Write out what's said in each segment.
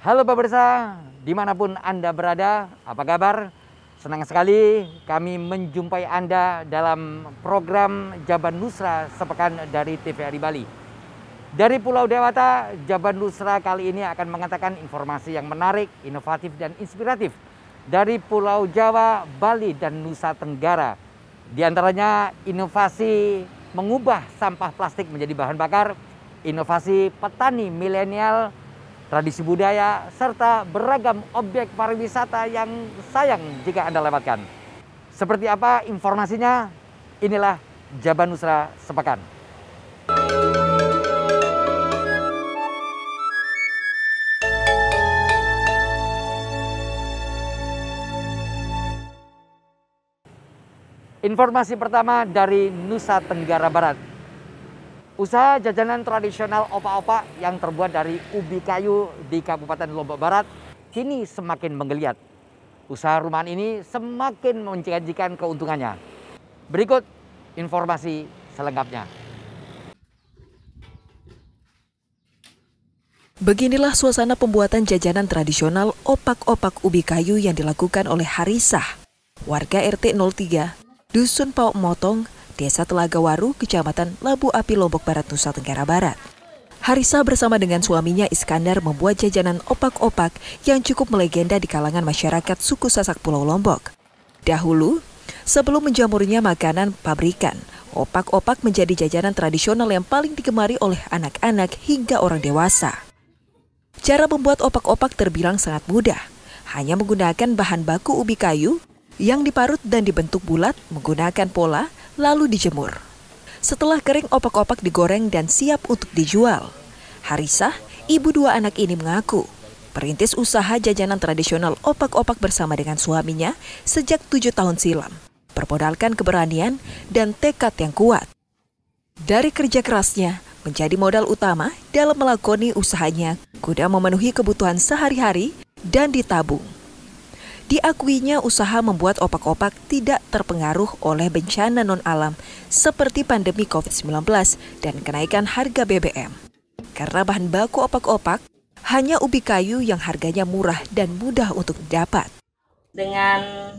Halo pemirsa, dimanapun Anda berada, apa kabar? Senang sekali kami menjumpai Anda dalam program Jaban Nusra Sepekan dari TVRI Bali. Dari Pulau Dewata, Jaban Nusra kali ini akan mengatakan informasi yang menarik, inovatif, dan inspiratif dari Pulau Jawa, Bali, dan Nusa Tenggara. Di antaranya inovasi mengubah sampah plastik menjadi bahan bakar, inovasi petani milenial, tradisi budaya, serta beragam objek pariwisata yang sayang jika Anda lewatkan. Seperti apa informasinya? Inilah Jaban Nusra Sepekan. Informasi pertama dari Nusa Tenggara Barat. Usaha jajanan tradisional opak-opak yang terbuat dari ubi kayu di Kabupaten Lombok Barat kini semakin menggeliat. Usaha rumahan ini semakin menjanjikan keuntungannya. Berikut informasi selengkapnya. Beginilah suasana pembuatan jajanan tradisional opak-opak ubi kayu yang dilakukan oleh Harisah, warga RT 03, Dusun Pauk Motong, Desa Telaga Waru, Kecamatan Labu Api, Lombok Barat, Nusa Tenggara Barat. Harisah bersama dengan suaminya Iskandar membuat jajanan opak-opak yang cukup melegenda di kalangan masyarakat suku Sasak Pulau Lombok. Dahulu, sebelum menjamurnya makanan pabrikan, opak-opak menjadi jajanan tradisional yang paling digemari oleh anak-anak hingga orang dewasa. Cara membuat opak-opak terbilang sangat mudah, hanya menggunakan bahan baku ubi kayu yang diparut dan dibentuk bulat menggunakan pola, lalu dijemur. Setelah kering, opak-opak digoreng dan siap untuk dijual. Harisah, ibu dua anak ini mengaku perintis usaha jajanan tradisional opak-opak bersama dengan suaminya sejak 7 tahun silam, bermodalkan keberanian dan tekad yang kuat. Dari kerja kerasnya menjadi modal utama dalam melakoni usahanya guna memenuhi kebutuhan sehari-hari dan ditabung. Diakuinya usaha membuat opak-opak tidak terpengaruh oleh bencana non-alam seperti pandemi COVID-19 dan kenaikan harga BBM. Karena bahan baku opak-opak hanya ubi kayu yang harganya murah dan mudah untuk didapat. Dengan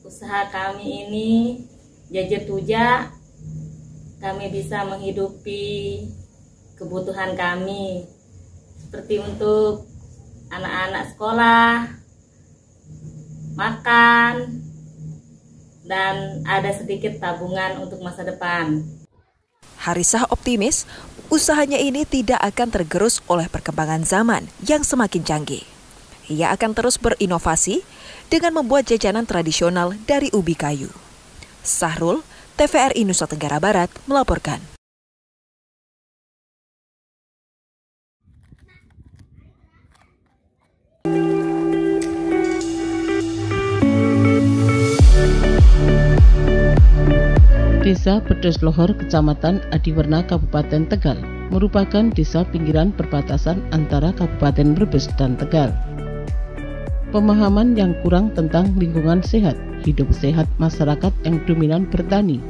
usaha kami ini, Jajar Tuja, kami bisa menghidupi kebutuhan kami. Seperti untuk anak-anak sekolah, makan, dan ada sedikit tabungan untuk masa depan. Harisah optimis, usahanya ini tidak akan tergerus oleh perkembangan zaman yang semakin canggih. Ia akan terus berinovasi dengan membuat jajanan tradisional dari ubi kayu. Sahrul, TVRI Nusa Tenggara Barat melaporkan. Desa Pedes Lohor, Kecamatan Adiwerna, Kabupaten Tegal, merupakan desa pinggiran perbatasan antara Kabupaten Brebes dan Tegal. Pemahaman yang kurang tentang lingkungan sehat, hidup sehat masyarakat yang dominan bertani,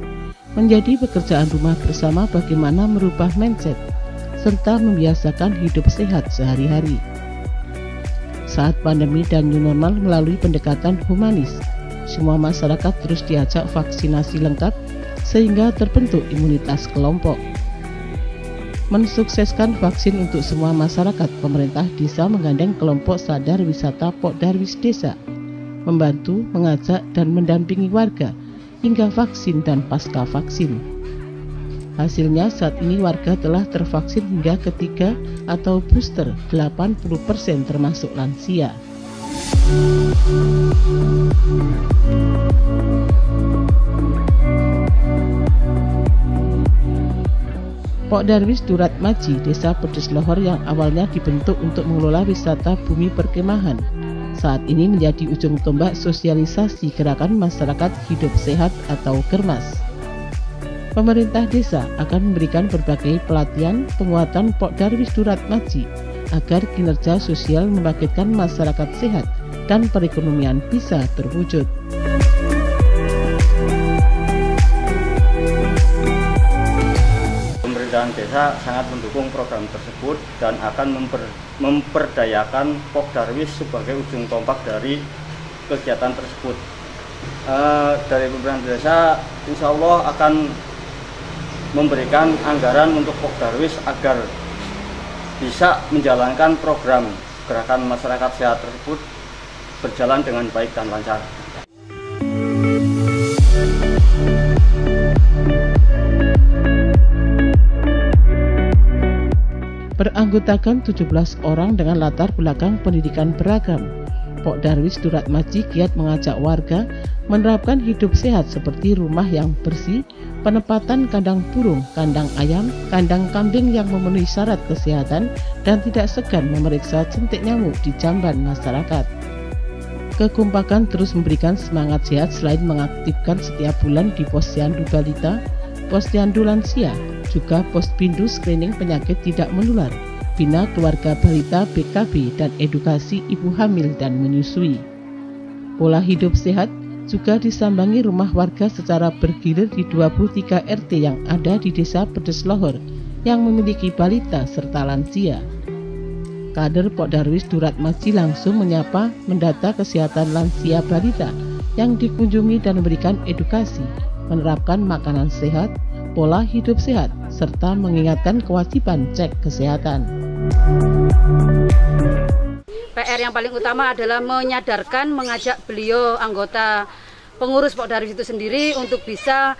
menjadi pekerjaan rumah bersama bagaimana merubah mindset, serta membiasakan hidup sehat sehari-hari. Saat pandemi dan new normal melalui pendekatan humanis, semua masyarakat terus diajak vaksinasi lengkap sehingga terbentuk imunitas kelompok. Mensukseskan vaksin untuk semua masyarakat, pemerintah desa menggandeng kelompok sadar wisata Pok Darwis Desa, membantu, mengajak, dan mendampingi warga hingga vaksin dan pasca vaksin. Hasilnya saat ini warga telah tervaksin hingga ketiga atau booster 80% termasuk lansia. Pok Darwis Durat Maji, Desa Pedes Lohor yang awalnya dibentuk untuk mengelola wisata bumi perkemahan, saat ini menjadi ujung tombak sosialisasi gerakan masyarakat hidup sehat atau Germas. Pemerintah desa akan memberikan berbagai pelatihan penguatan Pok Darwis Durat Maji agar kinerja sosial membangkitkan masyarakat sehat dan perekonomian bisa terwujud. Pemerintahan pemerintahan desa sangat mendukung program tersebut dan akan memperdayakan Pok Darwis sebagai ujung tombak dari kegiatan tersebut. Dari pemerintahan desa insya Allah akan memberikan anggaran untuk Pok Darwis agar bisa menjalankan program gerakan masyarakat sehat tersebut berjalan dengan baik dan lancar. Beranggotakan 17 orang dengan latar belakang pendidikan beragam, Pok Darwis Duratmaji giat mengajak warga menerapkan hidup sehat seperti rumah yang bersih, penempatan kandang burung, kandang ayam, kandang kambing yang memenuhi syarat kesehatan, dan tidak segan memeriksa jentik nyamuk di jamban masyarakat. Kekompakan terus memberikan semangat sehat selain mengaktifkan setiap bulan di Posyandu Balita, Posyandu Lansia, juga Pospindu screening penyakit tidak menular, Bina Keluarga Balita BKB, dan edukasi ibu hamil dan menyusui. Pola hidup sehat juga disambangi rumah warga secara bergilir di 23 RT yang ada di Desa Pedes Lohor yang memiliki balita serta lansia. Kader Pok Darwis Duratmaji langsung menyapa mendata kesehatan lansia balita yang dikunjungi dan memberikan edukasi, menerapkan makanan sehat, pola hidup sehat, serta mengingatkan kewajiban cek kesehatan. PR yang paling utama adalah menyadarkan, mengajak beliau anggota pengurus Pok Darwis itu sendiri untuk bisa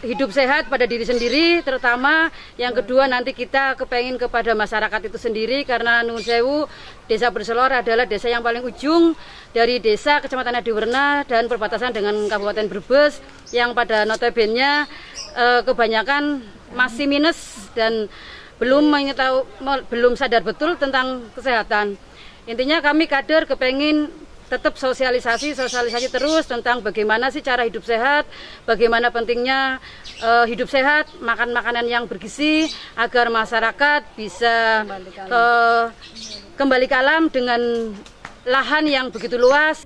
hidup sehat pada diri sendiri, terutama yang kedua nanti kita kepengen kepada masyarakat itu sendiri, karena Nuwun Sewu, Desa Pedes Lohor adalah desa yang paling ujung dari desa Kecamatan Adiwerna dan perbatasan dengan Kabupaten Brebes yang pada notabene kebanyakan masih minus dan belum sadar betul tentang kesehatan. Intinya kami kader kepengen tetap sosialisasi terus tentang bagaimana sih cara hidup sehat, bagaimana pentingnya hidup sehat, makan makanan yang bergizi agar masyarakat bisa kembali ke alam dengan lahan yang begitu luas.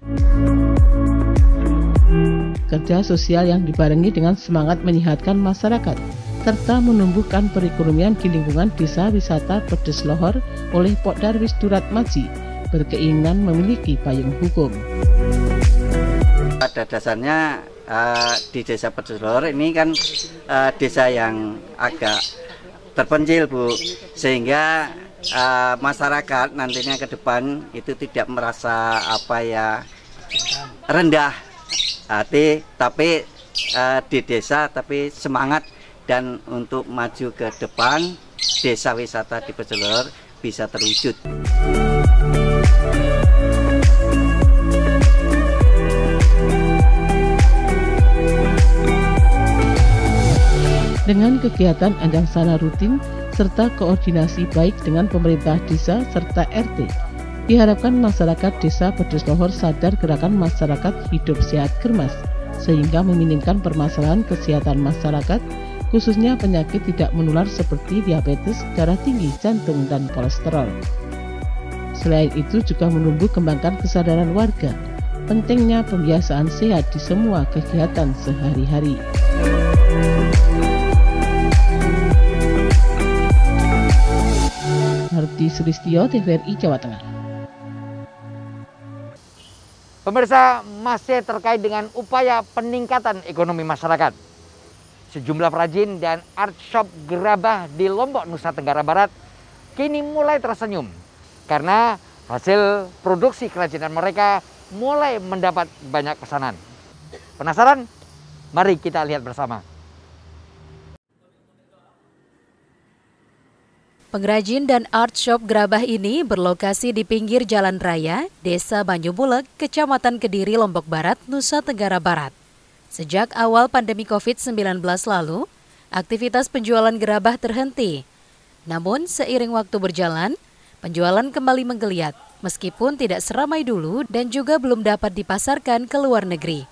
Kerja sosial yang dibarengi dengan semangat menyehatkan masyarakat serta menumbuhkan perekonomian di lingkungan Desa Wisata Pedes Lohor oleh Pok Darwis Duratmaji berkeinginan memiliki payung hukum. Pada dasarnya di Desa Pedes Lohor ini kan desa yang agak terpencil, Bu, sehingga masyarakat nantinya ke depan itu tidak merasa rendah hati, tapi di desa tapi semangat dan untuk maju ke depan desa wisata di Pedes Lohor bisa terwujud. Dengan kegiatan anjangsana rutin serta koordinasi baik dengan pemerintah desa serta RT, diharapkan masyarakat Desa Pedes Lohor sadar gerakan masyarakat hidup sehat Germas, sehingga meminimkan permasalahan kesehatan masyarakat, khususnya penyakit tidak menular seperti diabetes, darah tinggi, jantung, dan kolesterol. Selain itu juga menumbuh kembangkan kesadaran warga, pentingnya pembiasaan sehat di semua kegiatan sehari-hari. Hardi Sulistyo, TVRI Jawa Tengah. Pemirsa, masih terkait dengan upaya peningkatan ekonomi masyarakat. Sejumlah perajin dan art shop gerabah di Lombok, Nusa Tenggara Barat kini mulai tersenyum karena hasil produksi kerajinan mereka mulai mendapat banyak pesanan. Penasaran? Mari kita lihat bersama. Pengrajin dan art shop gerabah ini berlokasi di pinggir Jalan Raya, Desa Banyubulek, Kecamatan Kediri, Lombok Barat, Nusa Tenggara Barat. Sejak awal pandemi COVID-19 lalu, aktivitas penjualan gerabah terhenti. Namun, seiring waktu berjalan, penjualan kembali menggeliat, meskipun tidak seramai dulu dan juga belum dapat dipasarkan ke luar negeri.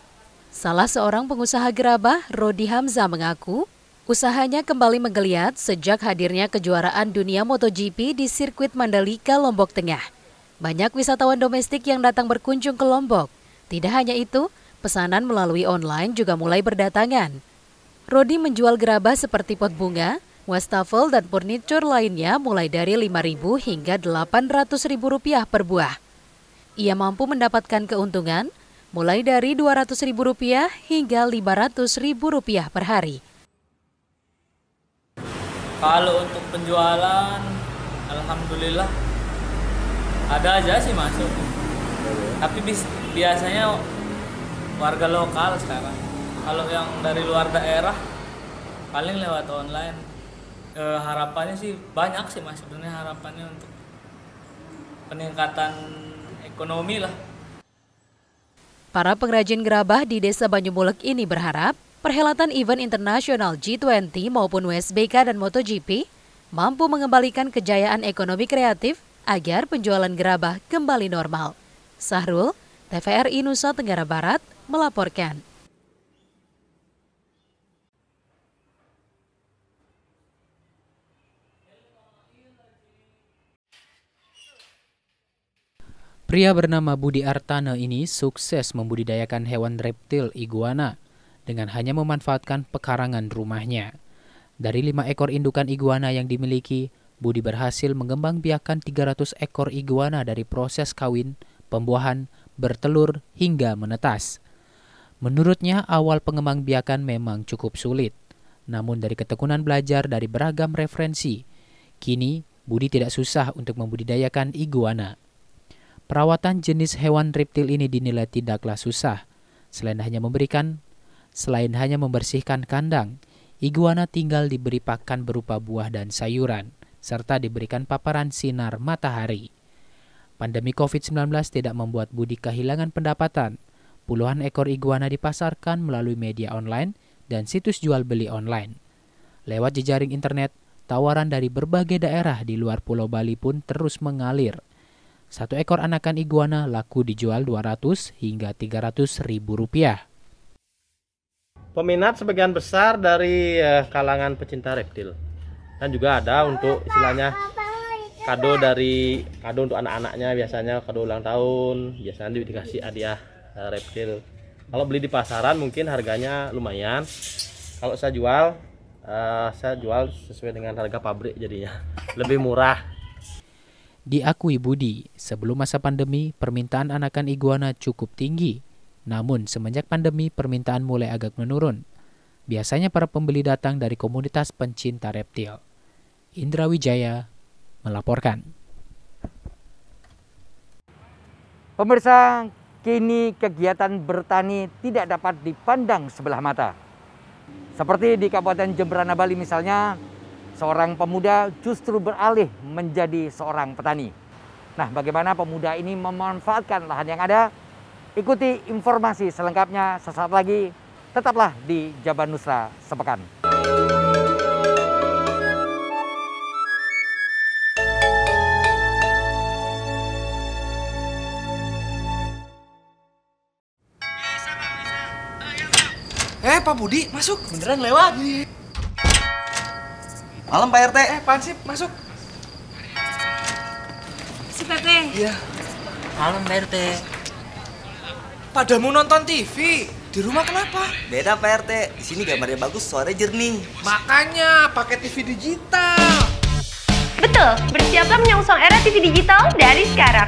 Salah seorang pengusaha gerabah, Rodi Hamzah, mengaku, usahanya kembali menggeliat sejak hadirnya kejuaraan dunia MotoGP di sirkuit Mandalika, Lombok Tengah. Banyak wisatawan domestik yang datang berkunjung ke Lombok. Tidak hanya itu, pesanan melalui online juga mulai berdatangan. Rodi menjual gerabah seperti pot bunga, wastafel dan furnitur lainnya mulai dari Rp5.000 hingga Rp800.000 per buah. Ia mampu mendapatkan keuntungan mulai dari Rp200.000 hingga Rp500.000 per hari. Kalau untuk penjualan, alhamdulillah ada aja sih masuk. Tapi biasanya warga lokal sekarang. Kalau yang dari luar daerah paling lewat online. Harapannya sih banyak sih Mas, sebenarnya harapannya untuk peningkatan ekonomi lah. Para pengrajin gerabah di Desa Banyumulek ini berharap perhelatan event internasional G20 maupun WSBK dan MotoGP mampu mengembalikan kejayaan ekonomi kreatif agar penjualan gerabah kembali normal. Sahrul, TVRI Nusa Tenggara Barat, melaporkan. Pria bernama Budi Artana ini sukses membudidayakan hewan reptil iguana dengan hanya memanfaatkan pekarangan rumahnya. Dari 5 ekor indukan iguana yang dimiliki, Budi berhasil mengembangbiakan 300 ekor iguana dari proses kawin, pembuahan, bertelur, hingga menetas. Menurutnya, awal pengembangbiakan memang cukup sulit. Namun dari ketekunan belajar dari beragam referensi, kini Budi tidak susah untuk membudidayakan iguana. Perawatan jenis hewan reptil ini dinilai tidaklah susah. Selain hanya membersihkan kandang, iguana tinggal diberi pakan berupa buah dan sayuran, serta diberikan paparan sinar matahari. Pandemi COVID-19 tidak membuat Budi kehilangan pendapatan. Puluhan ekor iguana dipasarkan melalui media online dan situs jual beli online. Lewat jejaring internet, tawaran dari berbagai daerah di luar Pulau Bali pun terus mengalir. 1 ekor anakan iguana laku dijual Rp200 hingga Rp300.000. Peminat sebagian besar dari kalangan pecinta reptil. Dan juga ada untuk istilahnya kado untuk anak-anaknya, biasanya kado ulang tahun, biasanya dikasih hadiah reptil. Kalau beli di pasaran mungkin harganya lumayan. Kalau saya jual sesuai dengan harga pabrik jadinya, lebih murah. Diakui Budi, sebelum masa pandemi, permintaan anakan iguana cukup tinggi. Namun, semenjak pandemi, permintaan mulai agak menurun. Biasanya para pembeli datang dari komunitas pencinta reptil. Indra Wijaya melaporkan. Pemirsa, kini kegiatan bertani tidak dapat dipandang sebelah mata. Seperti di Kabupaten Jembrana, Bali misalnya, seorang pemuda justru beralih menjadi seorang petani. Nah, bagaimana pemuda ini memanfaatkan lahan yang ada? Ikuti informasi selengkapnya sesaat lagi. Tetaplah di Jaban Nusra Sepekan. Pak Budi, masuk. Beneran lewat. Malam Pak RT. Pansip, masuk. Si Pepe. Iya. Malam Pak RT. Pada mau nonton TV. Di rumah kenapa? Beda Pak RT. Di sini gambarnya bagus, suaranya jernih. Makanya pakai TV digital. Betul, bersiaplah menyongsong era TV digital dari sekarang.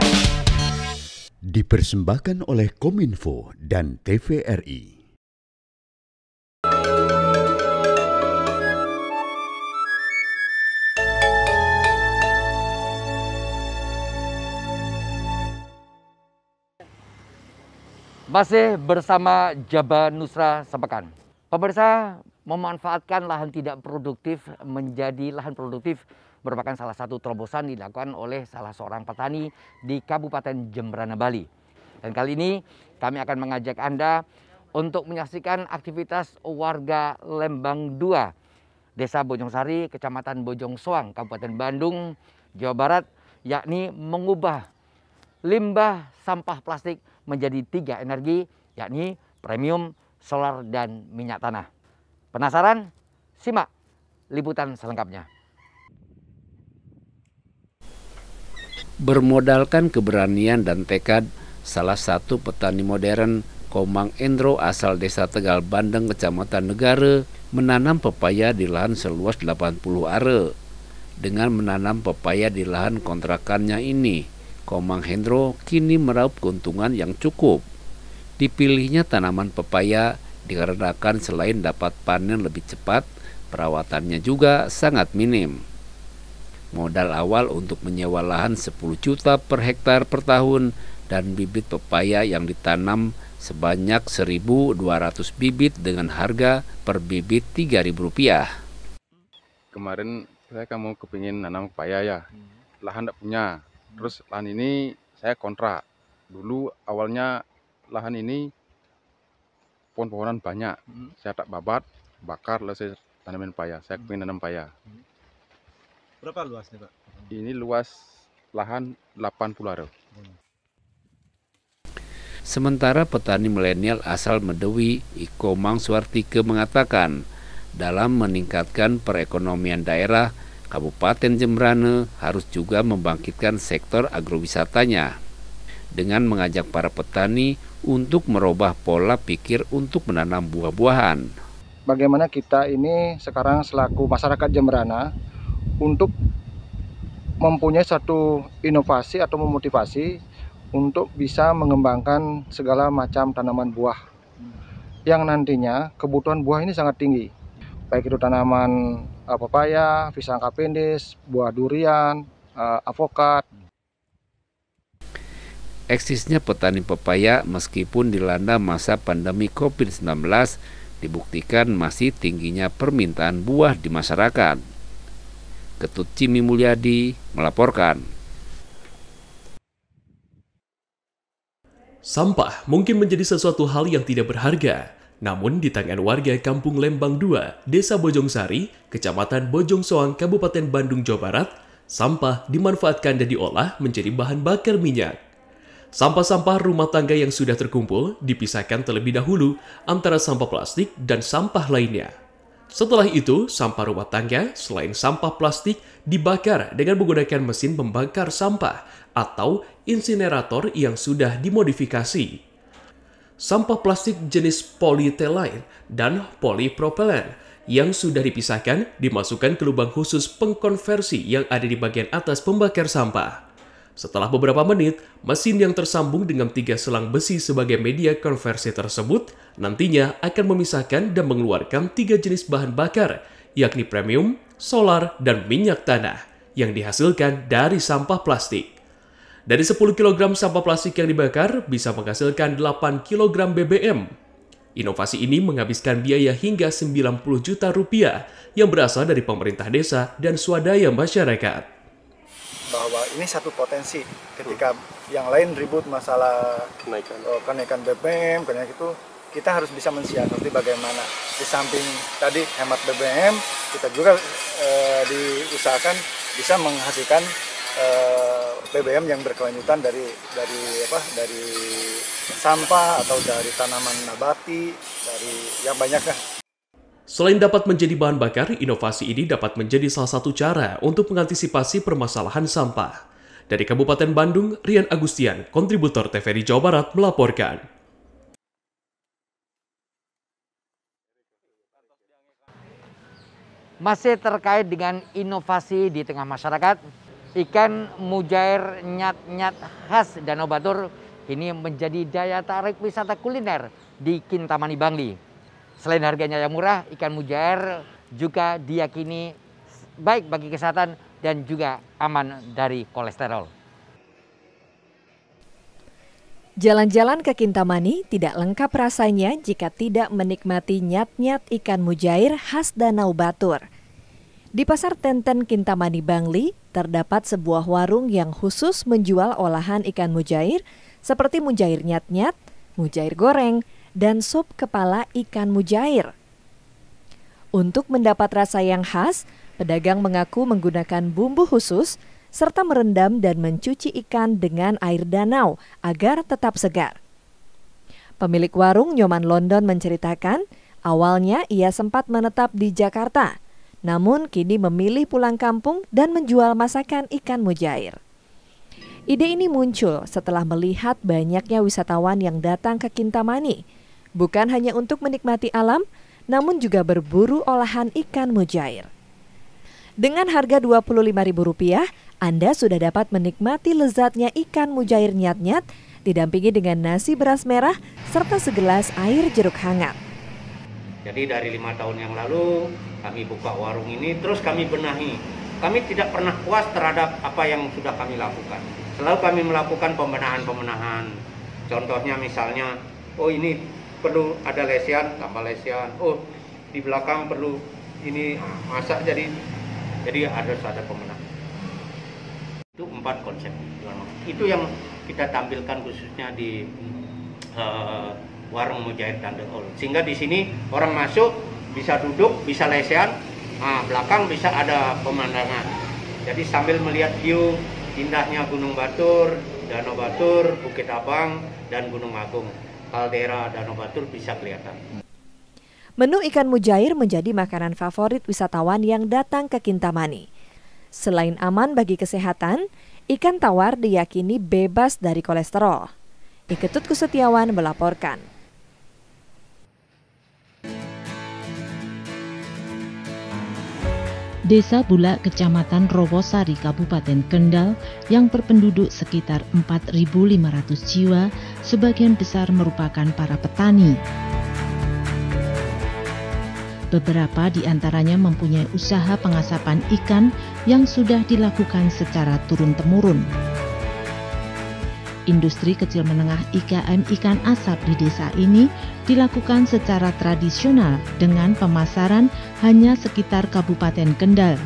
Dipersembahkan oleh Kominfo dan TVRI. Masih bersama Jaban Nusra Sepekan. Pemirsa, memanfaatkan lahan tidak produktif menjadi lahan produktif merupakan salah satu terobosan dilakukan oleh salah seorang petani di Kabupaten Jembrana, Bali. Dan kali ini kami akan mengajak Anda untuk menyaksikan aktivitas warga Lembang 2, Desa Bojongsari, Kecamatan Bojong Soang, Kabupaten Bandung, Jawa Barat, yakni mengubah limbah sampah plastik menjadi 3 energi, yakni premium, solar, dan minyak tanah. Penasaran? Simak liputan selengkapnya. Bermodalkan keberanian dan tekad, salah satu petani modern, Komang Endro asal Desa Tegal Bandeng, Kecamatan Negara, menanam pepaya di lahan seluas 80 are. Dengan menanam pepaya di lahan kontrakannya ini, Komang Hendro kini meraup keuntungan yang cukup. Dipilihnya tanaman pepaya dikarenakan selain dapat panen lebih cepat, perawatannya juga sangat minim. Modal awal untuk menyewa lahan 10 juta per hektar per tahun dan bibit pepaya yang ditanam sebanyak 1.200 bibit dengan harga per bibit Rp3.000. Kemarin saya kamu kepingin nanam pepaya ya, lahan tidak punya. Terus lahan ini saya kontrak. Dulu awalnya lahan ini pohon-pohonan banyak. Saya tak babat, bakar, lalu saya tanamin pepaya. Saya kepingin nanam pepaya. Berapa luasnya, Pak? Ini luas lahan 80 are. Sementara petani milenial asal Medewi, Komang Suartike mengatakan, dalam meningkatkan perekonomian daerah, Kabupaten Jembrane harus juga membangkitkan sektor agrowisatanya dengan mengajak para petani untuk merubah pola pikir untuk menanam buah-buahan. Bagaimana kita ini sekarang selaku masyarakat Jembrana untuk mempunyai satu inovasi atau memotivasi untuk bisa mengembangkan segala macam tanaman buah yang nantinya kebutuhan buah ini sangat tinggi, baik itu tanaman pepaya, pisang kapendis, buah durian, avokat. Eksisnya petani pepaya meskipun dilanda masa pandemi COVID-19 dibuktikan masih tingginya permintaan buah di masyarakat. Ketut Cimi Mulyadi melaporkan. Sampah mungkin menjadi sesuatu hal yang tidak berharga. Namun di tangan warga Kampung Lembang 2, Desa Bojongsari, Kecamatan Bojongsoang, Kabupaten Bandung, Jawa Barat, sampah dimanfaatkan dan diolah menjadi bahan bakar minyak. Sampah-sampah rumah tangga yang sudah terkumpul dipisahkan terlebih dahulu antara sampah plastik dan sampah lainnya. Setelah itu, sampah rumah tangga selain sampah plastik dibakar dengan menggunakan mesin pembakar sampah atau insinerator yang sudah dimodifikasi. Sampah plastik jenis polyethylene dan polypropylen yang sudah dipisahkan dimasukkan ke lubang khusus pengkonversi yang ada di bagian atas pembakar sampah. Setelah beberapa menit, mesin yang tersambung dengan 3 selang besi sebagai media konversi tersebut nantinya akan memisahkan dan mengeluarkan 3 jenis bahan bakar, yakni premium, solar, dan minyak tanah yang dihasilkan dari sampah plastik. Dari 10 kg sampah plastik yang dibakar bisa menghasilkan 8 kg BBM. Inovasi ini menghabiskan biaya hingga 90 juta rupiah yang berasal dari pemerintah desa dan swadaya masyarakat. Bahwa ini satu potensi ketika yang lain ribut masalah kenaikan BBM, kenaikan itu, kita harus bisa mensiasati bagaimana di samping tadi hemat BBM, kita juga diusahakan bisa menghasilkan BBM yang berkelanjutan dari sampah atau dari tanaman nabati, dari yang banyaknya. Selain dapat menjadi bahan bakar, inovasi ini dapat menjadi salah satu cara untuk mengantisipasi permasalahan sampah. Dari Kabupaten Bandung, Rian Agustian, kontributor TVRI Jawa Barat, melaporkan. Masih terkait dengan inovasi di tengah masyarakat, ikan mujair nyat-nyat khas Danau Batur kini menjadi daya tarik wisata kuliner di Kintamani Bangli. Selain harganya yang murah, ikan mujair juga diyakini baik bagi kesehatan dan juga aman dari kolesterol. Jalan-jalan ke Kintamani tidak lengkap rasanya jika tidak menikmati nyat-nyat ikan mujair khas Danau Batur. Di Pasar Tenten Kintamani Bangli, terdapat sebuah warung yang khusus menjual olahan ikan mujair seperti mujair nyat-nyat, mujair goreng, dan sup kepala ikan mujair. Untuk mendapat rasa yang khas, pedagang mengaku menggunakan bumbu khusus serta merendam dan mencuci ikan dengan air danau agar tetap segar. Pemilik warung Nyoman London menceritakan, awalnya ia sempat menetap di Jakarta, namun kini memilih pulang kampung dan menjual masakan ikan mujair. Ide ini muncul setelah melihat banyaknya wisatawan yang datang ke Kintamani, bukan hanya untuk menikmati alam, namun juga berburu olahan ikan mujair. Dengan harga Rp25.000, Anda sudah dapat menikmati lezatnya ikan mujair nyat-nyat, didampingi dengan nasi beras merah, serta segelas air jeruk hangat. Jadi dari 5 tahun yang lalu, kami buka warung ini, terus kami benahi. Kami tidak pernah puas terhadap apa yang sudah kami lakukan. Selalu kami melakukan pembenahan-pembenahan. Contohnya misalnya, oh ini perlu ada lesian, tambah lesian. Oh di belakang perlu ini masak, jadi harus ada pembenahan. Itu 4 konsep. Itu yang kita tampilkan khususnya di warung Mujair Tandel. Sehingga di sini orang masuk bisa duduk, bisa lesehan, belakang bisa ada pemandangan. Jadi sambil melihat view indahnya Gunung Batur, Danau Batur, Bukit Abang, dan Gunung Agung. Kaldera Danau Batur bisa kelihatan. Menu ikan mujair menjadi makanan favorit wisatawan yang datang ke Kintamani. Selain aman bagi kesehatan, ikan tawar diyakini bebas dari kolesterol. Iketut Kusetiawan melaporkan. Desa Bulak, Kecamatan Rowosari, Kabupaten Kendal yang berpenduduk sekitar 4.500 jiwa, sebagian besar merupakan para petani. Beberapa di antaranya mempunyai usaha pengasapan ikan yang sudah dilakukan secara turun-temurun. Industri kecil menengah IKM ikan asap di desa ini dilakukan secara tradisional dengan pemasaran hanya sekitar Kabupaten Kendal.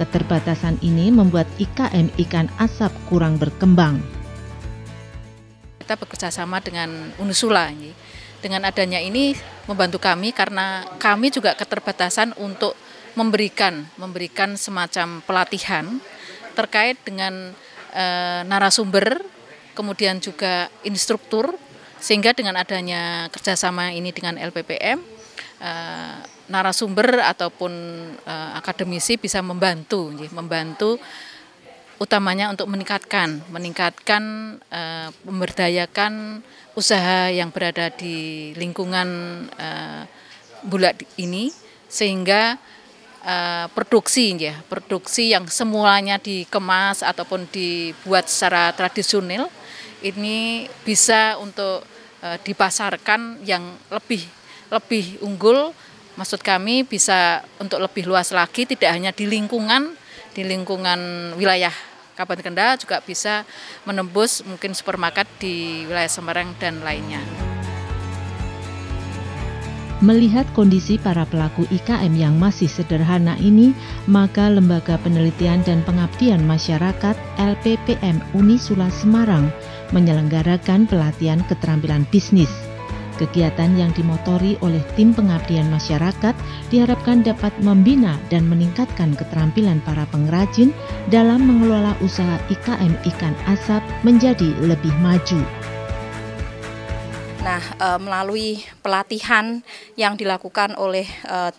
Keterbatasan ini membuat IKM ikan asap kurang berkembang. Kita bekerja sama dengan Unisula. Dengan adanya ini membantu kami karena kami juga keterbatasan untuk memberikan semacam pelatihan terkait dengan narasumber, kemudian juga instruktur, sehingga dengan adanya kerjasama ini dengan LPPM, narasumber ataupun akademisi bisa membantu utamanya untuk meningkatkan memberdayakan usaha yang berada di lingkungan Bulak ini, sehingga produksi yang semuanya dikemas ataupun dibuat secara tradisional ini bisa untuk dipasarkan yang lebih unggul. Maksud kami bisa untuk lebih luas lagi, tidak hanya di lingkungan wilayah Kabupaten Kendal, juga bisa menembus mungkin supermarket di wilayah Semarang dan lainnya. Melihat kondisi para pelaku IKM yang masih sederhana ini, maka Lembaga Penelitian dan Pengabdian Masyarakat LPPM Unisula Semarang menyelenggarakan pelatihan keterampilan bisnis. Kegiatan yang dimotori oleh tim pengabdian masyarakat diharapkan dapat membina dan meningkatkan keterampilan para pengrajin dalam mengelola usaha IKM ikan asap menjadi lebih maju. Nah, melalui pelatihan yang dilakukan oleh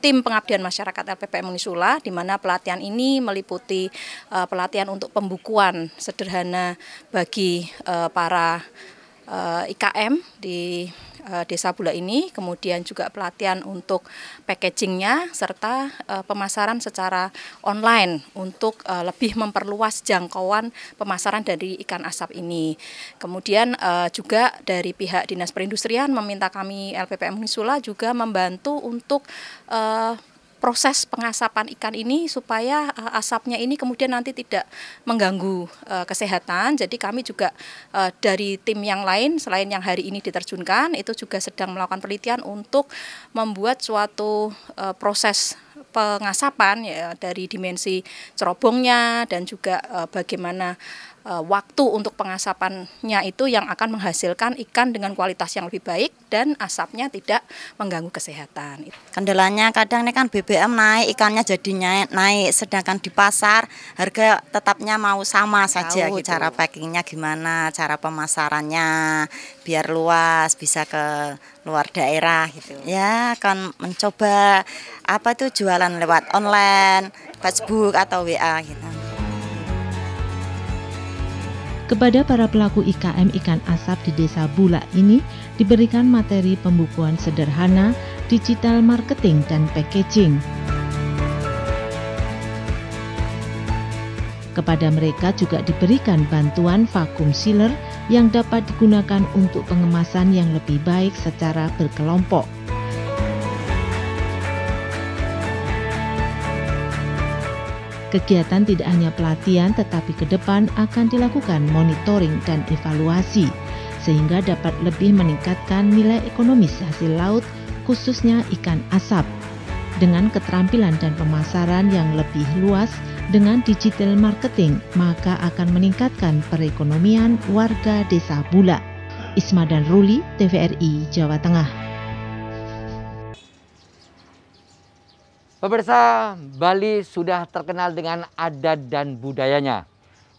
tim pengabdian masyarakat LPPM Unisula, di mana pelatihan ini meliputi pelatihan untuk pembukuan sederhana bagi para IKM di Desa Bulak ini, kemudian juga pelatihan untuk packagingnya, serta pemasaran secara online untuk lebih memperluas jangkauan pemasaran dari ikan asap ini. Kemudian juga dari pihak Dinas Perindustrian meminta kami LPPM Unisula juga membantu untuk proses pengasapan ikan ini supaya asapnya ini kemudian nanti tidak mengganggu kesehatan. Jadi kami juga dari tim yang lain selain yang hari ini diterjunkan, itu juga sedang melakukan penelitian untuk membuat suatu proses pengasapan ya, dari dimensi cerobongnya dan juga bagaimana waktu untuk pengasapannya itu yang akan menghasilkan ikan dengan kualitas yang lebih baik dan asapnya tidak mengganggu kesehatan. Kendalanya kadang ini kan BBM naik, ikannya jadinya naik, sedangkan di pasar harga tetapnya mau sama saja. Cara packingnya gimana, cara pemasarannya biar luas, bisa ke luar daerah gitu. Ya akan mencoba jualan lewat online, Facebook atau WA gitu. Kepada para pelaku IKM ikan asap di Desa Bulak ini diberikan materi pembukuan sederhana digital marketing dan packaging. Kepada mereka juga diberikan bantuan vakum sealer yang dapat digunakan untuk pengemasan yang lebih baik secara berkelompok. Kegiatan tidak hanya pelatihan, tetapi ke depan akan dilakukan monitoring dan evaluasi, sehingga dapat lebih meningkatkan nilai ekonomis hasil laut, khususnya ikan asap. Dengan keterampilan dan pemasaran yang lebih luas dengan digital marketing, maka akan meningkatkan perekonomian warga Desa Bula. Isma dan Ruli, TVRI, Jawa Tengah. Pemirsa, Bali sudah terkenal dengan adat dan budayanya.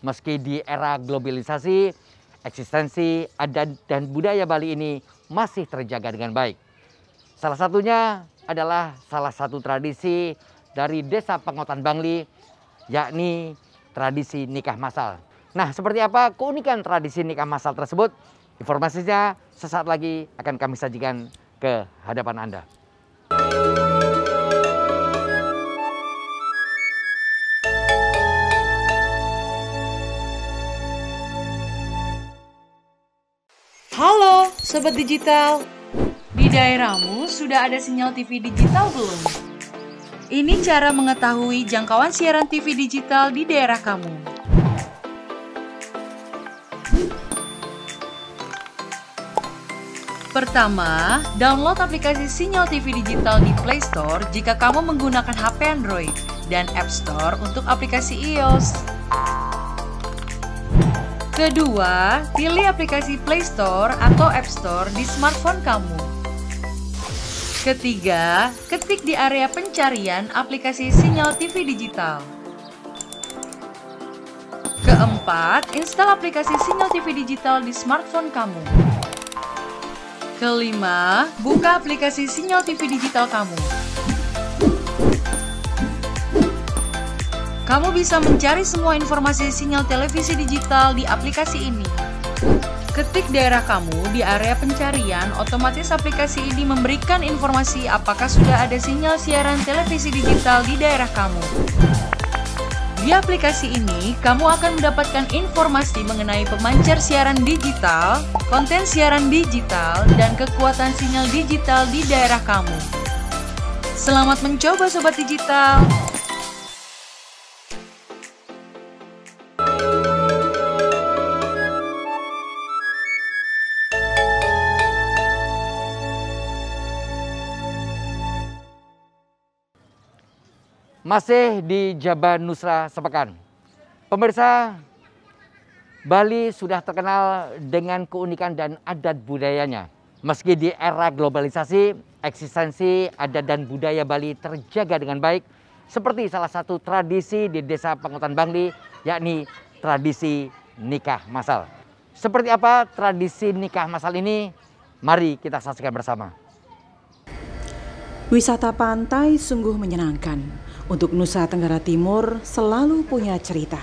Meski di era globalisasi, eksistensi adat dan budaya Bali ini masih terjaga dengan baik. Salah satunya adalah salah satu tradisi dari Desa Pengotan Bangli, yakni tradisi nikah massal. Nah, seperti apa keunikan tradisi nikah massal tersebut? Informasinya sesaat lagi akan kami sajikan ke hadapan Anda. Halo Sobat Digital, di daerahmu sudah ada sinyal TV digital belum? Ini cara mengetahui jangkauan siaran TV digital di daerah kamu. Pertama, download aplikasi sinyal TV digital di Play Store jika kamu menggunakan HP Android dan App Store untuk aplikasi iOS. Kedua, pilih aplikasi Play Store atau App Store di smartphone kamu. Ketiga, ketik di area pencarian aplikasi sinyal TV digital. Keempat, install aplikasi sinyal TV digital di smartphone kamu. Kelima, buka aplikasi sinyal TV digital kamu. Kamu bisa mencari semua informasi sinyal televisi digital di aplikasi ini. Ketik daerah kamu di area pencarian, otomatis aplikasi ini memberikan informasi apakah sudah ada sinyal siaran televisi digital di daerah kamu. Di aplikasi ini, kamu akan mendapatkan informasi mengenai pemancar siaran digital, konten siaran digital, dan kekuatan sinyal digital di daerah kamu. Selamat mencoba Sobat Digital! Masih di Jaban Nusra Sepekan. Pemirsa, Bali sudah terkenal dengan keunikan dan adat budayanya. Meski di era globalisasi, eksistensi adat dan budaya Bali terjaga dengan baik, seperti salah satu tradisi di Desa Pengotan Bangli, yakni tradisi nikah massal. Seperti apa tradisi nikah massal ini? Mari kita saksikan bersama. Wisata pantai sungguh menyenangkan. Untuk Nusa Tenggara Timur selalu punya cerita.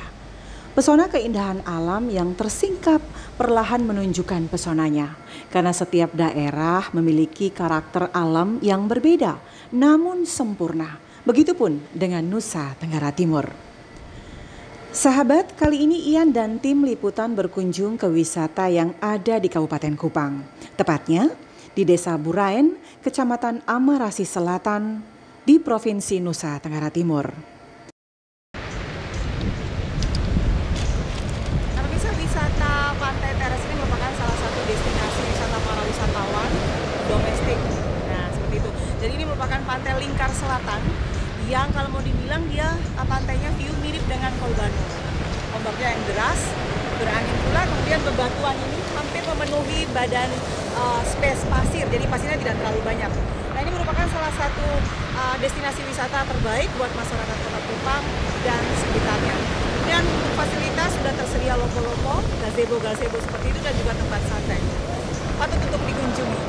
Pesona keindahan alam yang tersingkap perlahan menunjukkan pesonanya. Karena setiap daerah memiliki karakter alam yang berbeda, namun sempurna. Begitupun dengan Nusa Tenggara Timur. Sahabat, kali ini Ian dan tim liputan berkunjung ke wisata yang ada di Kabupaten Kupang. Tepatnya di Desa Buraen, Kecamatan Amarasi Selatan, di Provinsi Nusa Tenggara Timur. Karena wisata pantai teras ini merupakan salah satu destinasi wisata para wisatawan domestik. Nah, seperti itu. Jadi ini merupakan pantai lingkar selatan yang kalau mau dibilang dia pantainya view mirip dengan Kolbano. Ombaknya yang deras, berangin pula, kemudian bebatuan ini hampir memenuhi badan space pasir, jadi pasirnya tidak terlalu banyak. Nah, ini merupakan salah satu destinasi wisata terbaik buat masyarakat Kota Kupang dan sekitarnya. Dan untuk fasilitas sudah tersedia lopo-lopo, gazebo seperti itu, dan juga tempat santai. Patut untuk dikunjungi.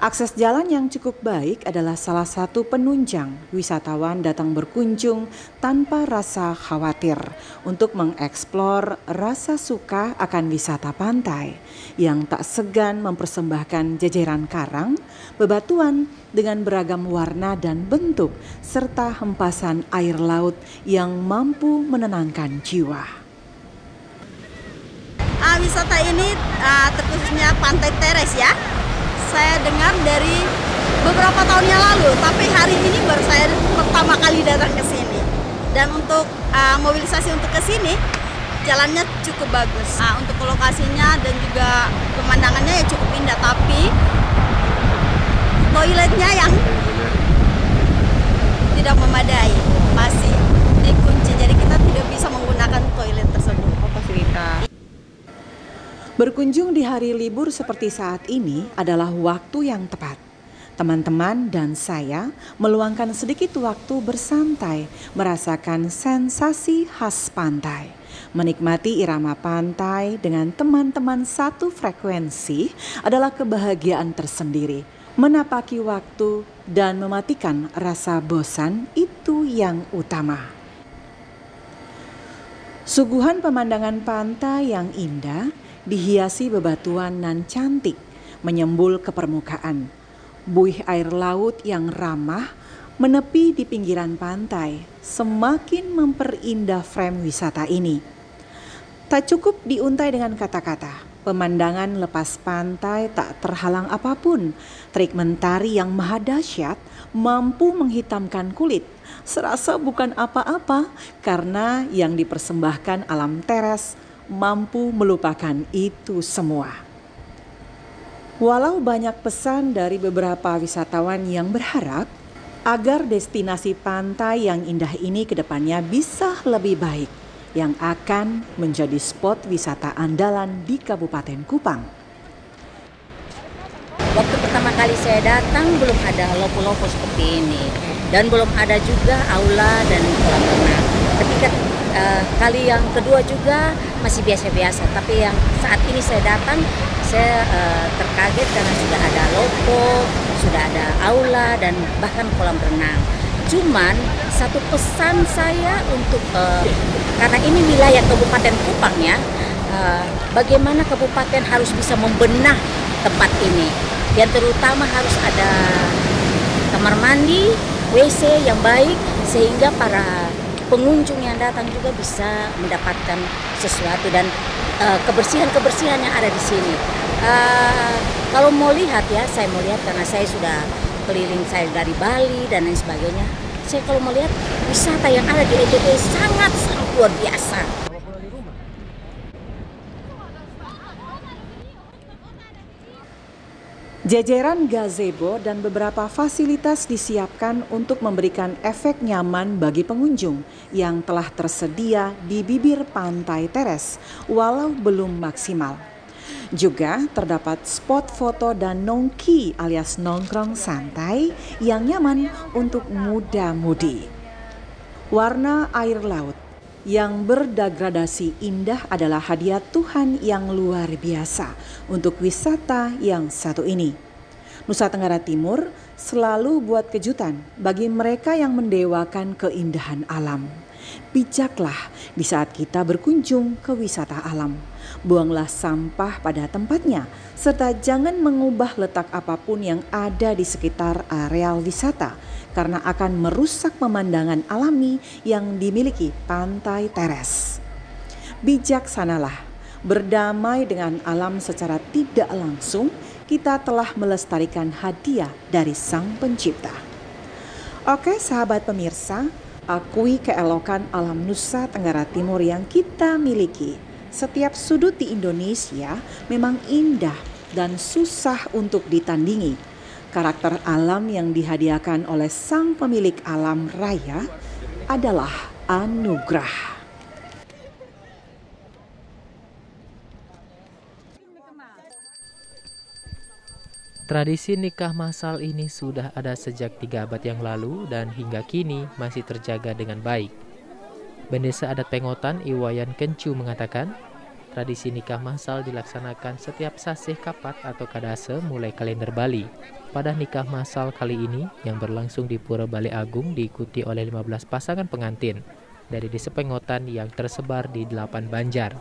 Akses jalan yang cukup baik adalah salah satu penunjang wisatawan datang berkunjung tanpa rasa khawatir untuk mengeksplor rasa suka akan wisata pantai yang tak segan mempersembahkan jajaran karang, bebatuan dengan beragam warna dan bentuk serta hempasan air laut yang mampu menenangkan jiwa. Wisata ini terkhususnya Pantai Teres ya. Saya dengar dari beberapa tahun yang lalu, tapi hari ini baru saya pertama kali datang ke sini. Dan untuk mobilisasi untuk ke sini, jalannya cukup bagus. Untuk lokasinya dan juga pemandangannya ya cukup indah, tapi toiletnya yang tidak memadai, masih dikunci. Jadi kita tidak bisa menggunakan toilet tersebut. Fasilitas. Berkunjung di hari libur seperti saat ini adalah waktu yang tepat. Teman-teman dan saya meluangkan sedikit waktu bersantai, merasakan sensasi khas pantai. Menikmati irama pantai dengan teman-teman satu frekuensi adalah kebahagiaan tersendiri. Menapaki waktu dan mematikan rasa bosan itu yang utama. Suguhan pemandangan pantai yang indah dihiasi bebatuan nan cantik menyembul ke permukaan. Buih air laut yang ramah menepi di pinggiran pantai semakin memperindah frame wisata ini. Tak cukup diuntai dengan kata-kata, pemandangan lepas pantai tak terhalang apapun. Terik mentari yang maha dahsyat mampu menghitamkan kulit, serasa bukan apa-apa karena yang dipersembahkan alam teres mampu melupakan itu semua. Walau banyak pesan dari beberapa wisatawan yang berharap agar destinasi pantai yang indah ini ke depannya bisa lebih baik, yang akan menjadi spot wisata andalan di Kabupaten Kupang. Waktu pertama kali saya datang belum ada lopo-lopo seperti ini, dan belum ada juga aula dan kolam renang. Ketika kali yang kedua juga masih biasa-biasa, tapi yang saat ini saya datang, saya terkaget karena sudah ada lopo, sudah ada aula dan bahkan kolam renang. Cuman satu pesan saya untuk karena ini wilayah Kabupaten Kupang ya, bagaimana kabupaten harus bisa membenah tempat ini, dan terutama harus ada kamar mandi, WC yang baik sehingga para pengunjung yang datang juga bisa mendapatkan sesuatu dan kebersihan-kebersihan yang ada di sini. Kalau mau lihat ya, saya mau lihat karena saya sudah keliling, saya dari Bali dan lain sebagainya. Saya kalau mau lihat wisata yang ada di NTB sangat luar biasa. Jajaran gazebo dan beberapa fasilitas disiapkan untuk memberikan efek nyaman bagi pengunjung yang telah tersedia di bibir pantai teres walau belum maksimal. Juga terdapat spot foto dan nongki alias nongkrong santai yang nyaman untuk muda-mudi. Warna air laut yang berdegradasi indah adalah hadiah Tuhan yang luar biasa untuk wisata yang satu ini. Nusa Tenggara Timur selalu buat kejutan bagi mereka yang mendewakan keindahan alam. Bijaklah di saat kita berkunjung ke wisata alam. Buanglah sampah pada tempatnya, serta jangan mengubah letak apapun yang ada di sekitar areal wisata, karena akan merusak pemandangan alami yang dimiliki pantai teres. Bijaksanalah, berdamai dengan alam secara tidak langsung, kita telah melestarikan hadiah dari Sang Pencipta. Oke sahabat pemirsa, akui keelokan alam Nusa Tenggara Timur yang kita miliki. Setiap sudut di Indonesia memang indah dan susah untuk ditandingi. Karakter alam yang dihadiahkan oleh sang pemilik alam raya adalah anugerah. Tradisi nikah massal ini sudah ada sejak 3 abad yang lalu dan hingga kini masih terjaga dengan baik. Bendesa adat Pengotan Iwayan Kencu mengatakan, Tradisi nikah massal dilaksanakan setiap sasih kapat atau kadase mulai kalender Bali. Pada nikah massal kali ini yang berlangsung di Pura Bali Agung diikuti oleh 15 pasangan pengantin dari Desa Pengotan yang tersebar di 8 banjar.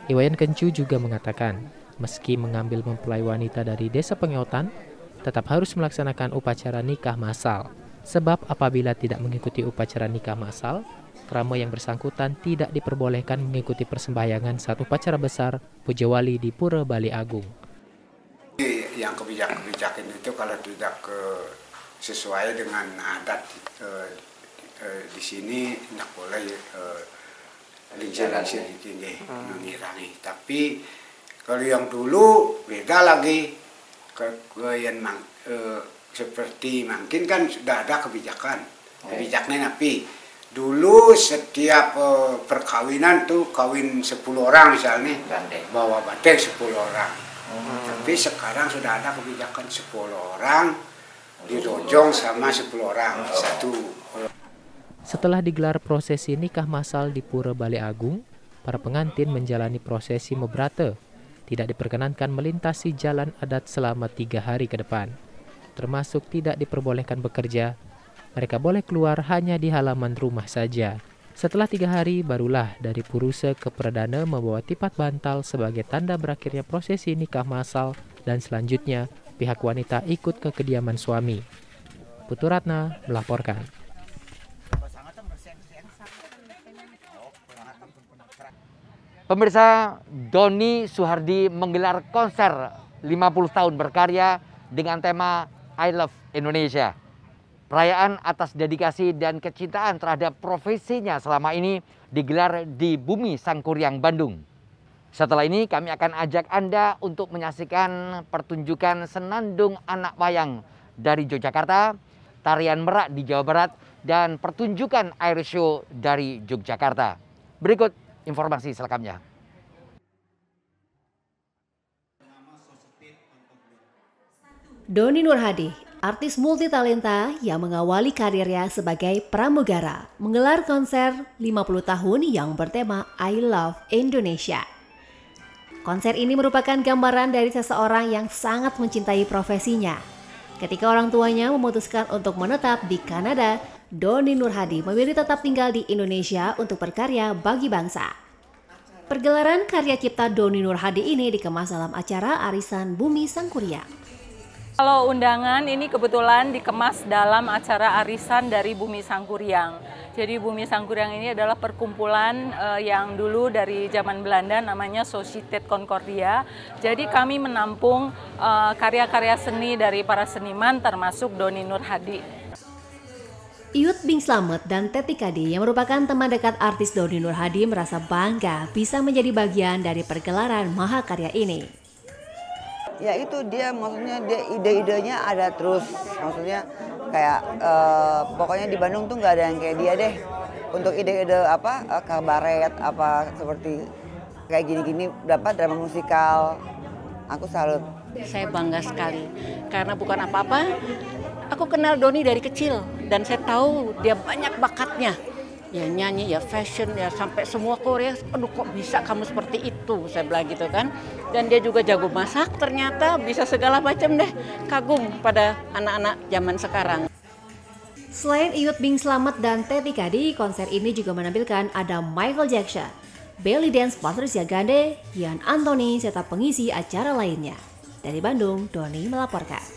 Iwayan Kencu juga mengatakan, meski mengambil mempelai wanita dari Desa Pengotan, tetap harus melaksanakan upacara nikah massal. Sebab apabila tidak mengikuti upacara nikah massal, krama yang bersangkutan tidak diperbolehkan mengikuti persembahyangan saat upacara besar Puja Wali di Pura Bali Agung. Yang kebijakan itu kalau tidak sesuai dengan adat di sini tidak boleh lingsir ini mengirangi. Tapi kalau yang dulu beda lagi seperti mungkin kan sudah ada kebijakannya tapi dulu setiap perkawinan tuh kawin 10 orang misalnya bawa batek 10 orang. Tapi sekarang sudah ada kebijakan 10 orang dirojong sama 10 orang satu. Setelah digelar prosesi nikah massal di Pura Bali Agung, para pengantin menjalani prosesi mebrata. Tidak diperkenankan melintasi jalan adat selama 3 hari ke depan. Termasuk tidak diperbolehkan bekerja. Mereka boleh keluar hanya di halaman rumah saja. Setelah 3 hari, barulah dari Purusa ke Perdana membawa tipat bantal sebagai tanda berakhirnya prosesi nikah massal dan selanjutnya pihak wanita ikut ke kediaman suami. Putu Ratna melaporkan. Pemirsa, Doni Suhardi menggelar konser 50 tahun berkarya dengan tema I Love Indonesia. Perayaan atas dedikasi dan kecintaan terhadap profesinya selama ini digelar di Bumi Sangkuriang, Bandung. Setelah ini kami akan ajak Anda untuk menyaksikan pertunjukan senandung anak wayang dari Yogyakarta, tarian merak di Jawa Barat, dan pertunjukan air show dari Yogyakarta. Berikut informasi selengkapnya. Doni Nurhadi, artis multitalenta yang mengawali karirnya sebagai pramugara, menggelar konser 50 tahun yang bertema I Love Indonesia. Konser ini merupakan gambaran dari seseorang yang sangat mencintai profesinya. Ketika orang tuanya memutuskan untuk menetap di Kanada, Doni Nurhadi memilih tetap tinggal di Indonesia untuk berkarya bagi bangsa. Pergelaran karya cipta Doni Nurhadi ini dikemas dalam acara Arisan Bumi Sangkuriang. Kalau undangan ini kebetulan dikemas dalam acara arisan dari Bumi Sangkuriang. Jadi Bumi Sangkuriang ini adalah perkumpulan yang dulu dari zaman Belanda namanya Societet Concordia. Jadi kami menampung karya-karya seni dari para seniman termasuk Doni Nurhadi. Iyut Bing Slamet dan Teti Kadi yang merupakan teman dekat artis Doni Nurhadi merasa bangga bisa menjadi bagian dari pergelaran mahakarya ini. Ya itu dia, maksudnya dia ide-idenya ada terus, maksudnya kayak pokoknya di Bandung tuh nggak ada yang kayak dia deh. Untuk ide-ide apa kabaret apa seperti kayak gini-gini dapat drama musikal, aku salut. Saya bangga sekali karena bukan apa-apa, aku kenal Doni dari kecil dan saya tahu dia banyak bakatnya. Ya nyanyi, ya fashion, ya sampai semua Korea, aduh kok bisa kamu seperti itu, saya bilang gitu kan. Dan dia juga jago masak, ternyata bisa segala macam deh, kagum pada anak-anak zaman sekarang. Selain Iyut Bing Slamet dan Teti Kadi, konser ini juga menampilkan ada Michael Jackson, belly dance Patricia Gande, Ian Anthony, serta pengisi acara lainnya. Dari Bandung, Doni melaporkan.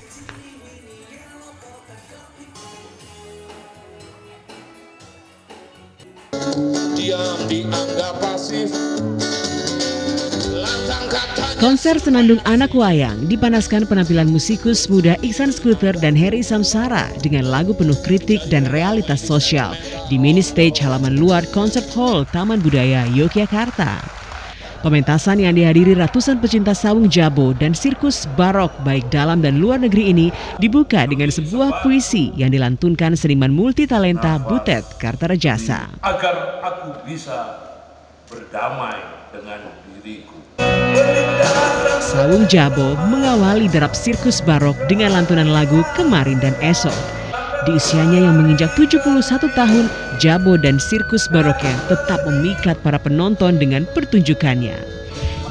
Konser senandung anak wayang dipanaskan penampilan musikus muda Iksan Scooter dan Heri Samsara dengan lagu penuh kritik dan realitas sosial di mini stage halaman luar Concert Hall Taman Budaya Yogyakarta. Pementasan yang dihadiri ratusan pecinta sawung jabo dan sirkus barok baik dalam dan luar negeri ini dibuka dengan sebuah puisi yang dilantunkan seniman multitalenta Butet Kartarajasa. Agar aku bisa berdamai dengan diriku. Sawung jabo mengawali derap sirkus barok dengan lantunan lagu Kemarin dan Esok. Di usianya yang menginjak 71 tahun, jabo dan sirkus baroknya tetap memikat para penonton dengan pertunjukannya.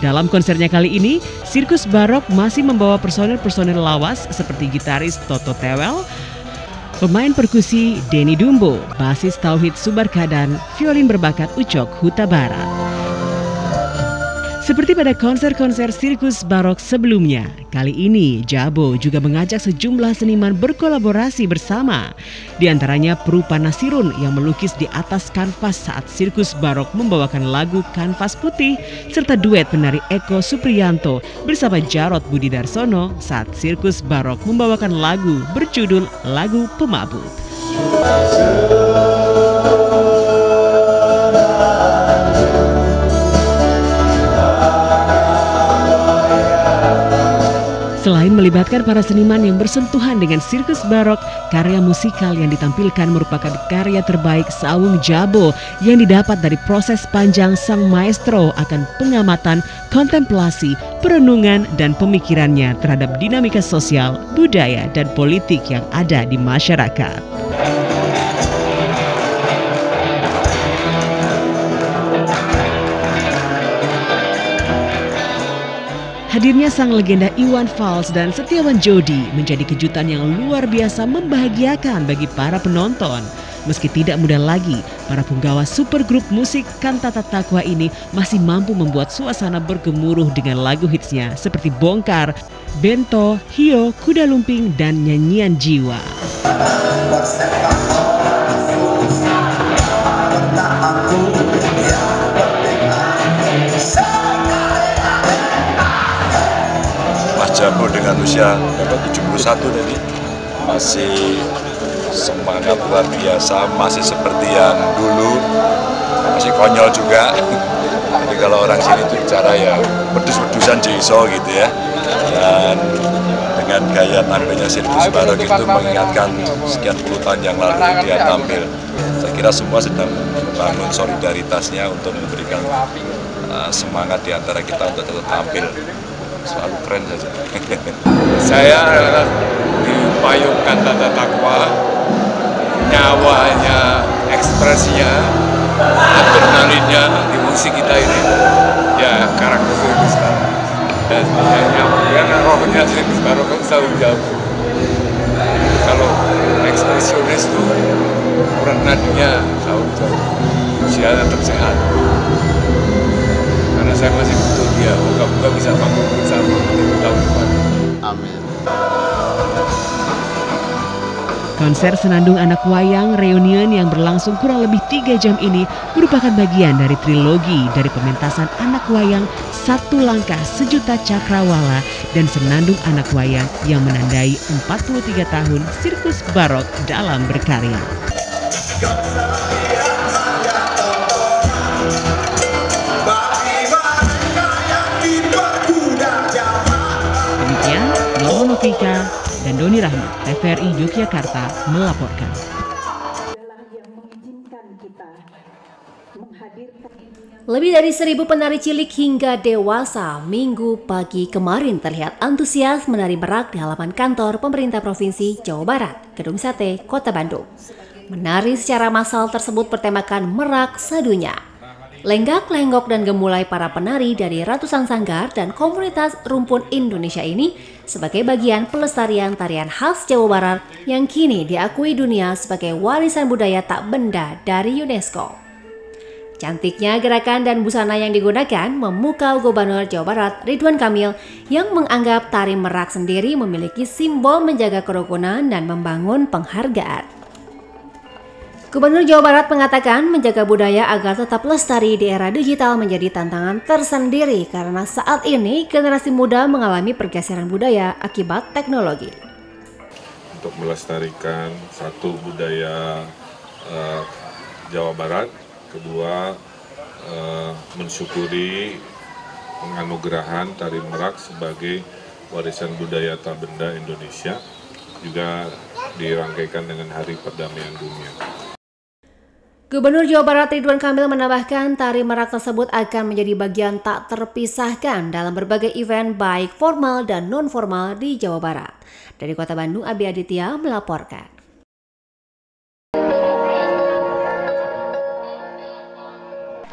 Dalam konsernya kali ini, Sirkus Barok masih membawa personel-personel lawas seperti gitaris Toto Tewel, pemain perkusi Denny Dumbo, basis Tauhid Subarka, dan violin berbakat Ucok Huta Barat. Seperti pada konser-konser Sirkus Barok sebelumnya, kali ini Jabo juga mengajak sejumlah seniman berkolaborasi bersama. Di antaranya Prupa Nasirun yang melukis di atas kanvas saat Sirkus Barok membawakan lagu Kanvas Putih, serta duet penari Eko Supriyanto bersama Jarod Budi Darsono saat Sirkus Barok membawakan lagu berjudul Lagu Pemabuk. Selain melibatkan para seniman yang bersentuhan dengan Sirkus Barok, karya musikal yang ditampilkan merupakan karya terbaik Sawung Jabo yang didapat dari proses panjang sang maestro akan pengamatan, kontemplasi, perenungan, dan pemikirannya terhadap dinamika sosial, budaya, dan politik yang ada di masyarakat. Hadirnya sang legenda Iwan Fals dan Setiawan Jodi menjadi kejutan yang luar biasa membahagiakan bagi para penonton. Meski tidak mudah lagi, para punggawa supergrup musik Kantata Takwa ini masih mampu membuat suasana bergemuruh dengan lagu hitsnya seperti Bongkar, Bento, Hio, Kuda Lumping, dan Nyanyian Jiwa. Jabo dengan usia 71 tadi masih semangat luar biasa, masih seperti yang dulu, masih konyol juga. Jadi kalau orang sini itu bicara ya pedus-pedusan jiso gitu ya. Dan dengan gaya tampilnya Sirkus Barok itu mengingatkan sekian puluh tahun yang lalu dia tampil. Saya kira semua sedang membangun solidaritasnya untuk memberikan semangat di antara kita untuk tetap tampil. Selalu keren saja. Saya adalah di payung Kantata Takwa, nyawanya, ekspresinya, adrenalinnya di musik kita ini, ya karakter Sirkus Barok. Dan yang rohnya Sirkus Barok kan Sawung Jabo. Kalau ekspresionis itu kurang nadinya Sawung Jabo. Usia tetap sehat. Karena saya masih butuh dia, moga-moga bisa manggung bersama tahun depan. Amin. Konser Senandung Anak Wayang Reunion yang berlangsung kurang lebih 3 jam ini merupakan bagian dari trilogi dari pementasan Anak Wayang Satu Langkah Sejuta Cakrawala dan Senandung Anak Wayang yang menandai 43 tahun Sirkus Barok dalam berkarya. Novika dan Doni Rahmat, TVRI Yogyakarta melaporkan. Lebih dari 1.000 penari cilik hingga dewasa Minggu pagi kemarin terlihat antusias menari merak di halaman kantor pemerintah Provinsi Jawa Barat, Gedung Sate, Kota Bandung. Menari secara massal tersebut bertemakan merak sadunya. Lenggak-lenggok dan gemulai para penari dari ratusan sanggar dan komunitas rumpun Indonesia ini sebagai bagian pelestarian tarian khas Jawa Barat yang kini diakui dunia sebagai warisan budaya tak benda dari UNESCO. Cantiknya gerakan dan busana yang digunakan memukau Gubernur Jawa Barat Ridwan Kamil yang menganggap tari merak sendiri memiliki simbol menjaga kerukunan dan membangun penghargaan. Gubernur Jawa Barat mengatakan menjaga budaya agar tetap lestari di era digital menjadi tantangan tersendiri karena saat ini generasi muda mengalami pergeseran budaya akibat teknologi. Untuk melestarikan satu budaya Jawa Barat, kedua mensyukuri penganugerahan tari merak sebagai warisan budaya tak benda Indonesia, juga dirangkaikan dengan Hari Perdamaian Dunia. Gubernur Jawa Barat Ridwan Kamil menambahkan tari merak tersebut akan menjadi bagian tak terpisahkan dalam berbagai event baik formal dan non-formal di Jawa Barat. Dari Kota Bandung, Abi Aditya melaporkan.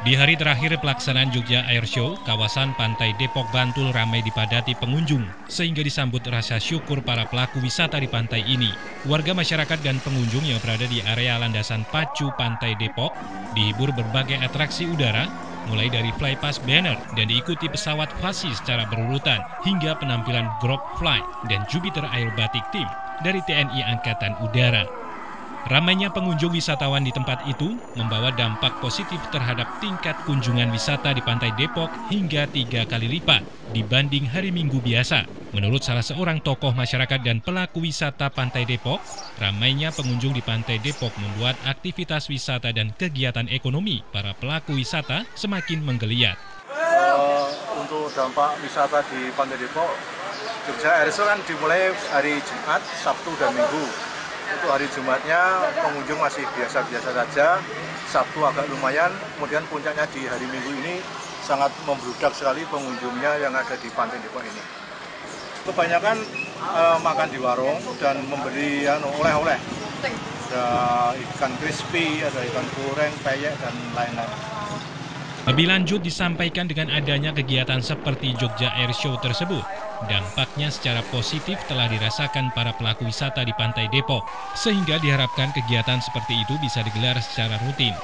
Di hari terakhir pelaksanaan Jogja Air Show, kawasan Pantai Depok Bantul ramai dipadati pengunjung, sehingga disambut rasa syukur para pelaku wisata di pantai ini. Warga masyarakat dan pengunjung yang berada di area landasan pacu Pantai Depok dihibur berbagai atraksi udara, mulai dari flypass banner dan diikuti pesawat fasi secara berurutan, hingga penampilan Grok Fly dan Jupiter Aerobatic Team dari TNI Angkatan Udara. Ramainya pengunjung wisatawan di tempat itu membawa dampak positif terhadap tingkat kunjungan wisata di Pantai Depok hingga 3 kali lipat dibanding hari Minggu biasa. Menurut salah seorang tokoh masyarakat dan pelaku wisata Pantai Depok, ramainya pengunjung di Pantai Depok membuat aktivitas wisata dan kegiatan ekonomi para pelaku wisata semakin menggeliat. Untuk dampak wisata di Pantai Depok, Jogja Air Show kan dimulai hari Jumat, Sabtu, dan Minggu. Untuk hari Jumatnya pengunjung masih biasa-biasa saja, Sabtu agak lumayan, kemudian puncaknya di hari Minggu ini sangat membludak sekali pengunjungnya yang ada di Pantai Depok ini. Kebanyakan makan di warung dan memberi oleh-oleh. Ada ikan crispy, ada ikan goreng, peyek, dan lain-lain. Lebih lanjut disampaikan dengan adanya kegiatan seperti Jogja Air Show tersebut, dampaknya secara positif telah dirasakan para pelaku wisata di Pantai Depok, sehingga diharapkan kegiatan seperti itu bisa digelar secara rutin.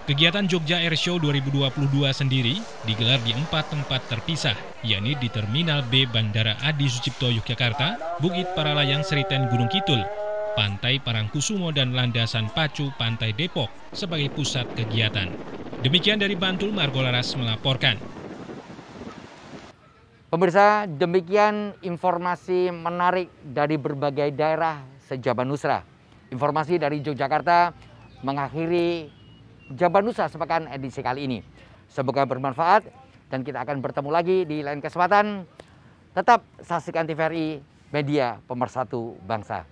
Kegiatan Jogja Air Show 2022 sendiri digelar di 4 tempat terpisah, yakni di Terminal B Bandara Adi Sucipto Yogyakarta, Bukit Paralayang Sriten Gunung Kidul, Pantai Parangkusumo, dan landasan pacu Pantai Depok sebagai pusat kegiatan. Demikian dari Bantul, Margo Laras melaporkan. Pemirsa, demikian informasi menarik dari berbagai daerah se-Jabar Nusra. Informasi dari Yogyakarta mengakhiri Jabar Nusra sepekan edisi kali ini. Semoga bermanfaat dan kita akan bertemu lagi di lain kesempatan. Tetap saksikan TVRI, media pemersatu bangsa.